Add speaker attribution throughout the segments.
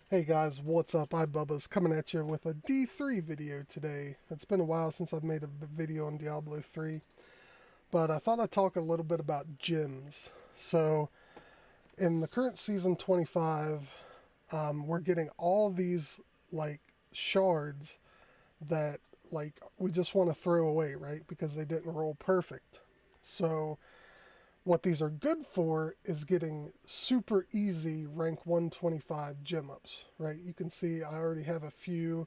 Speaker 1: Hey guys, what's up? iBubba's coming at you with a D3 video today. It's been a while since I've made a video on Diablo 3, but I thought I'd talk a little bit about gems. So, in the current season 25, we're getting all these, shards that, we just want to throw away, right? Because they didn't roll perfect. So, what these are good for is getting super easy rank 125 gem ups, right? You can see I already have a few.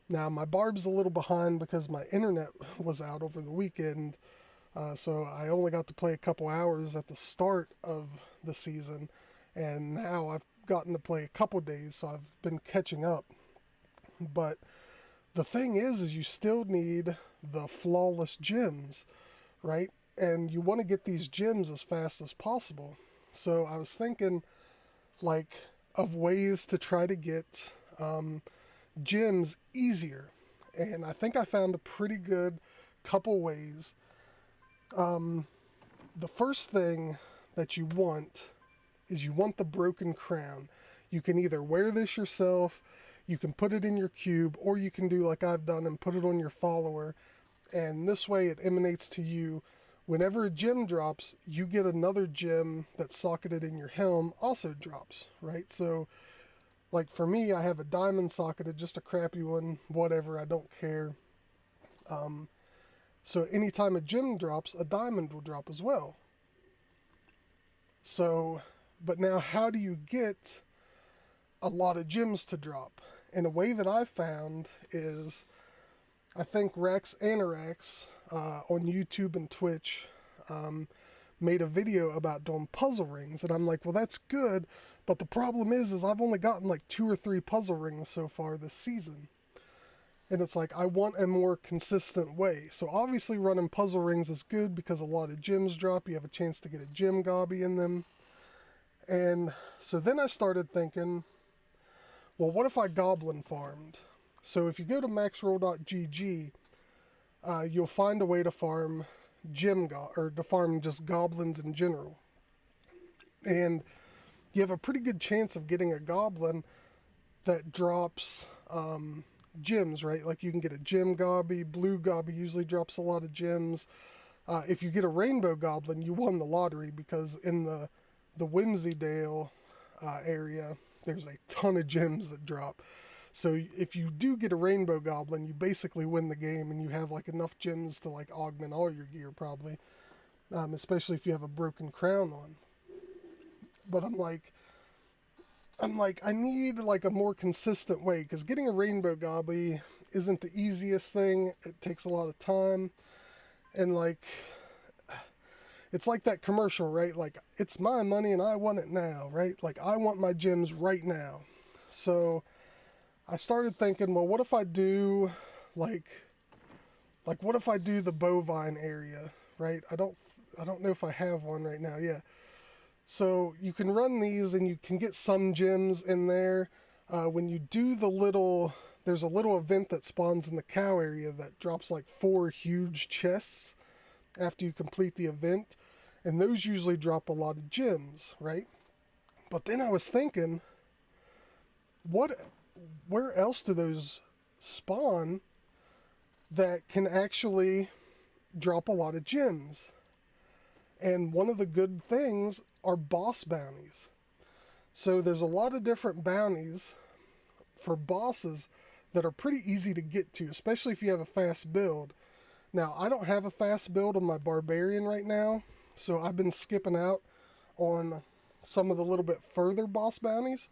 Speaker 1: Now my barb's a little behind because my internet was out over the weekend, so I only got to play a couple hours at the start of the season, and now I've gotten to play a couple days, so I've been catching up. But the thing is you still need the flawless gems, right? And you want to get these gems as fast as possible. So I was thinking, of ways to try to get gems easier. And I think I found a pretty good couple ways. The first thing that you want is you want the broken crown. You can either wear this yourself, you can put it in your cube, or you can do like I've done and put it on your follower. And this way it emanates to you. Whenever a gem drops, you get another gem that's socketed in your helm also drops, right? So, like for me, I have a diamond socketed, just a crappy one, whatever, I don't care. So anytime a gem drops, a diamond will drop as well. So, but now how do you get a lot of gems to drop? And a way that I've found is, I think Rex Anorax on YouTube and Twitch made a video about doing puzzle rings, and I'm like, well, that's good, but the problem is I've only gotten like 2 or 3 puzzle rings so far this season. And it's like, I want a more consistent way. So obviously running puzzle rings is good because a lot of gems drop. You have a chance to get a gem gobby in them. And so then I started thinking, well, what if I goblin farmed? So if you go to maxroll.gg, you'll find a way to farm or to farm just goblins in general. And you have a pretty good chance of getting a goblin that drops gems, right? Like you can get a gem gobby. Blue gobby usually drops a lot of gems. If you get a rainbow goblin, you won the lottery, because in the Whimsydale area, there's a ton of gems that drop. So if you do get a rainbow goblin, you basically win the game, and you have like enough gems to like augment all your gear probably, especially if you have a broken crown on. But I need like a more consistent way, because getting a rainbow gobby isn't the easiest thing. It takes a lot of time, and it's like that commercial, right? Like, it's my money and I want it now, right? Like, I want my gems right now. So I started thinking, well, what if I do what if I do the bovine area, right? I don't know if I have one right now. Yeah. So you can run these and you can get some gems in there. When you do there's a little event that spawns in the cow area that drops like 4 huge chests after you complete the event. And those usually drop a lot of gems, right? But then I was thinking, where else do those spawn that can actually drop a lot of gems? And one of the good things are boss bounties. So there's a lot of different bounties for bosses that are pretty easy to get to, especially if you have a fast build. Now, I don't have a fast build on my barbarian right now, so I've been skipping out on some of the little bit further boss bounties.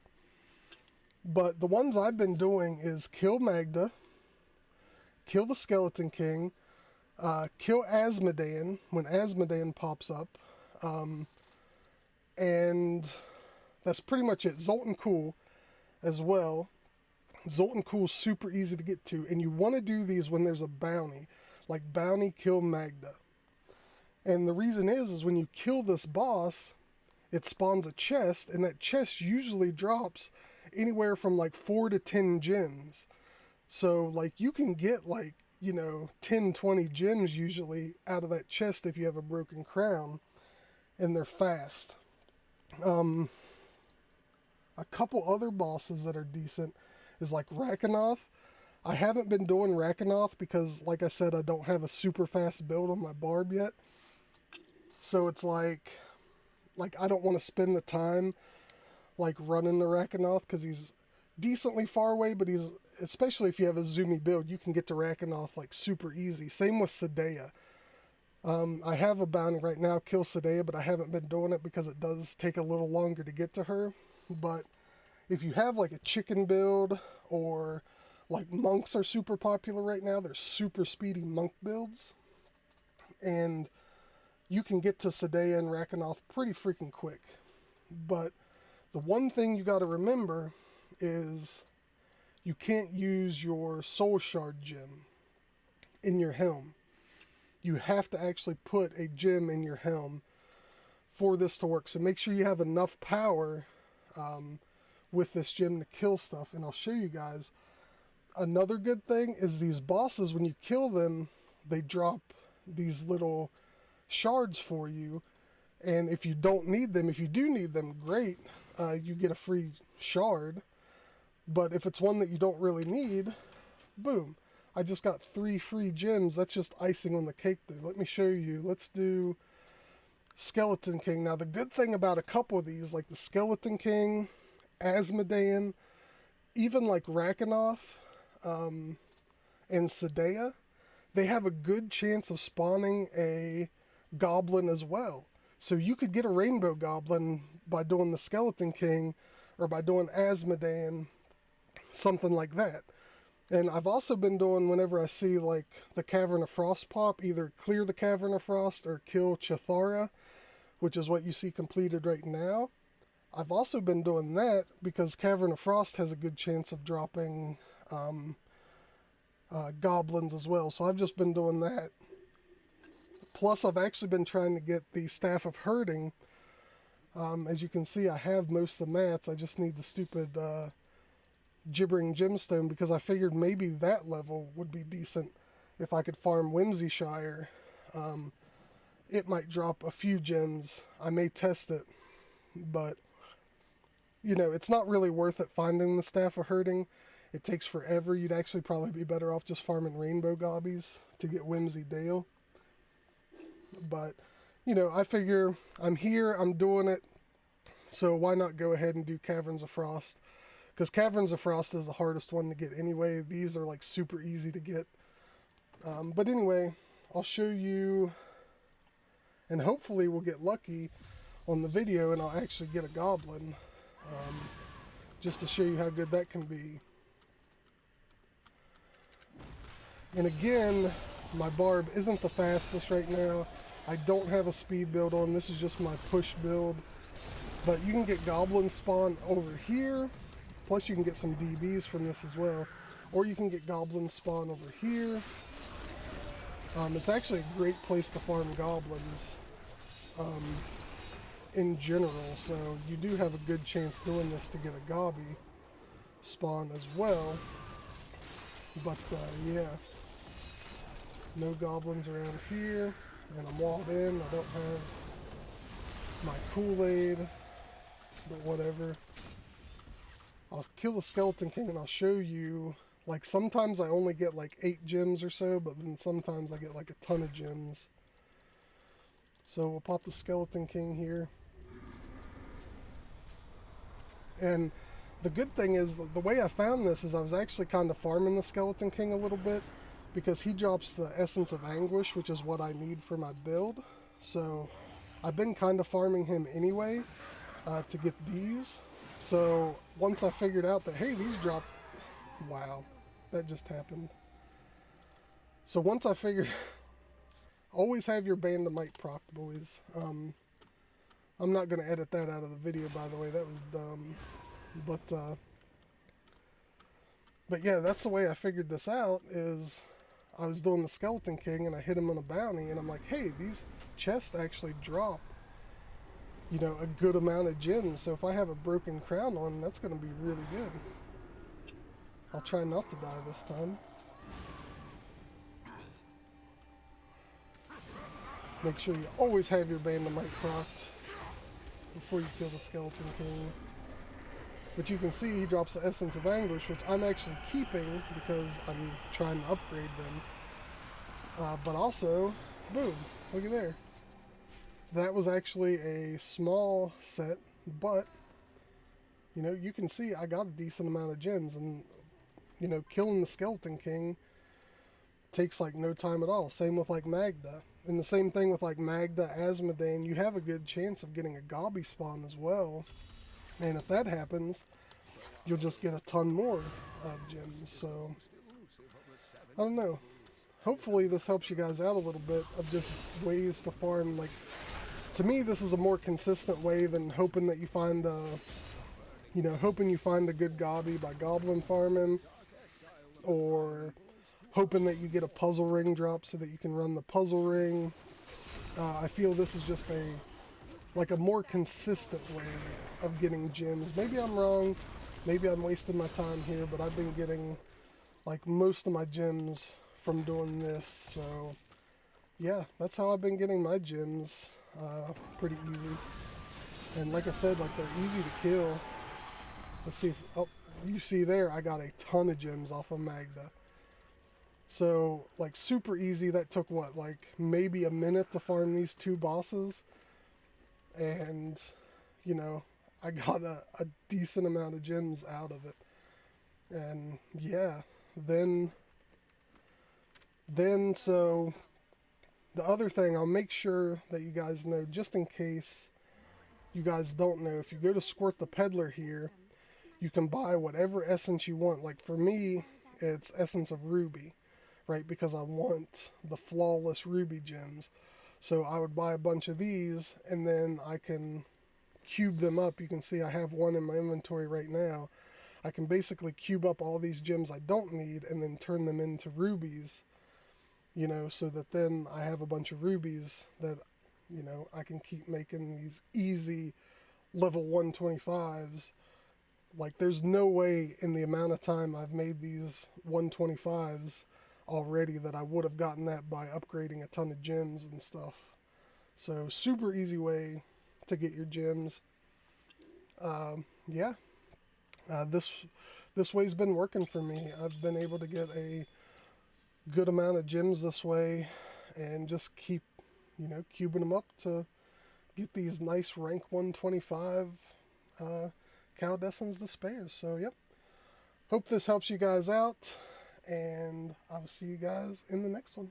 Speaker 1: But the ones I've been doing is kill Magda, kill the Skeleton King, kill Asmodean when Asmodean pops up, and that's pretty much it. Zoltan Cool as well. Zoltan Cool's super easy to get to, and you want to do these when there's a bounty, like bounty kill Magda. And the reason is when you kill this boss, it spawns a chest, and that chest usually drops anywhere from like 4 to 10 gems. So like you can get 10, 20 gems usually out of that chest if you have a broken crown, and they're fast. A couple other bosses that are decent is like Rakanoth. I haven't been doing Rakanoth because, like I said, I don't have a super fast build on my barb yet. So it's like I don't want to spend the time like running the Rakanoth because he's decently far away, but he's, especially if you have a zoomy build, you can get to Rakanoth like super easy. Same with Sadea. I have a bounty right now, kill Sadea, but I haven't been doing it because it does take a little longer to get to her. But if you have like a chicken build, or like monks are super popular right now, they're super speedy monk builds, and you can get to Sadea and Rakanoth pretty freaking quick. But the one thing you got to remember is you can't use your soul shard gem in your helm. You have to actually put a gem in your helm for this to work. So make sure you have enough power with this gem to kill stuff. And I'll show you guys. Another good thing is these bosses, when you kill them, they drop these little shards for you. And if you don't need them, if you do need them, great. You get a free shard. But if it's one that you don't really need, boom. I just got 3 free gems. That's just icing on the cake there. Let me show you. Let's do Skeleton King. Now, the good thing about a couple of these, like the Skeleton King, Asmodean, even like Rakanoth and Sadea, they have a good chance of spawning a goblin as well. So you could get a rainbow goblin by doing the Skeleton King or by doing Asmodean, something like that. And I've also been doing, whenever I see like the Cavern of Frost pop, either clear the Cavern of Frost or kill Chithara, which is what you see completed right now. I've also been doing that because Cavern of Frost has a good chance of dropping goblins as well. So I've just been doing that. Plus, I've actually been trying to get the Staff of Herding. As you can see, I have most of the mats. I just need the stupid Gibbering Gemstone, because I figured maybe that level would be decent if I could farm Whimsyshire. It might drop a few gems. I may test it, but you know, it's not really worth it finding the Staff of Herding. It takes forever. You'd actually probably be better off just farming Rainbow Gobbies to get Whimsy Dale. But, you know, I figure I'm here, I'm doing it, so why not go ahead and do Caverns of Frost? Because Caverns of Frost is the hardest one to get anyway. These are like super easy to get. But anyway, I'll show you, and hopefully we'll get lucky on the video and I'll actually get a goblin. Just to show you how good that can be. And again, my barb isn't the fastest right now. I don't have a speed build on. This is just my push build. But you can get goblin spawn over here. Plus you can get some DBs from this as well. Or you can get goblin spawn over here. It's actually a great place to farm goblins in general. So you do have a good chance doing this to get a gobby spawn as well. But yeah. No goblins around here. And I'm walled in. I don't have my Kool-Aid. But whatever. I'll kill the Skeleton King and I'll show you. Like sometimes I only get like 8 gems or so, but then sometimes I get like a ton of gems. So we'll pop the Skeleton King here. And the good thing is, the way I found this is I was actually kind of farming the Skeleton King a little bit, because he drops the Essence of Anguish, which is what I need for my build. So I've been kind of farming him anyway to get these. So once I figured out that, hey, these drop... Wow, that just happened. So once I figured... Always have your Bandamite proc, boys. I'm not going to edit that out of the video, by the way. That was dumb. But yeah, that's the way I figured this out, is I was doing the Skeleton King and I hit him on a bounty and I'm like, hey, these chests actually drop, you know, a good amount of gems. So if I have a broken crown on, that's going to be really good. I'll try not to die this time. Make sure you always have your Bandamite procced before you kill the Skeleton King. But you can see he drops the Essence of Anguish, which I'm actually keeping because I'm trying to upgrade them. But also, boom, look at there. That was actually a small set, but, you know, you can see I got a decent amount of gems, and, you know, killing the Skeleton King takes like no time at all. Same with like Magda. And the same thing with like Magda, Asmodane, you have a good chance of getting a Gobby spawn as well. And if that happens, you'll just get a ton more gems. So, I don't know. Hopefully this helps you guys out a little bit of just ways to farm. Like, to me, this is a more consistent way than hoping that you find a, you know, hoping you find a good Gobby by goblin farming, or hoping that you get a puzzle ring drop so that you can run the puzzle ring. I feel this is just like a more consistent way of getting gems. Maybe I'm wrong, maybe I'm wasting my time here, but I've been getting like most of my gems from doing this. So yeah, that's how I've been getting my gems. Pretty easy. And like I said, like, they're easy to kill. Let's see if, oh, you see there, I got a ton of gems off of Magda. So, like, super easy. That took, what, like, maybe a minute to farm these 2 bosses. And, you know, I got a decent amount of gems out of it. And, yeah, then, so, the other thing, I'll make sure that you guys know, just in case you guys don't know, if you go to Squirt the Peddler here, you can buy whatever essence you want. Like, for me, it's Essence of Ruby, right? Because I want the flawless ruby gems. So I would buy a bunch of these, and then I can cube them up. You can see I have one in my inventory right now. I can basically cube up all these gems I don't need and then turn them into rubies, you know, so that then I have a bunch of rubies that, you know, I can keep making these easy level 125s. Like, there's no way in the amount of time I've made these 125s already that I would have gotten that by upgrading a ton of gems and stuff. So, super easy way to get your gems. Yeah, this way's been working for me. I've been able to get a good amount of gems this way, and just keep, you know, cubing them up to get these nice rank 125 Caldescent's Despair. So, yep. Hope this helps you guys out, and I will see you guys in the next one.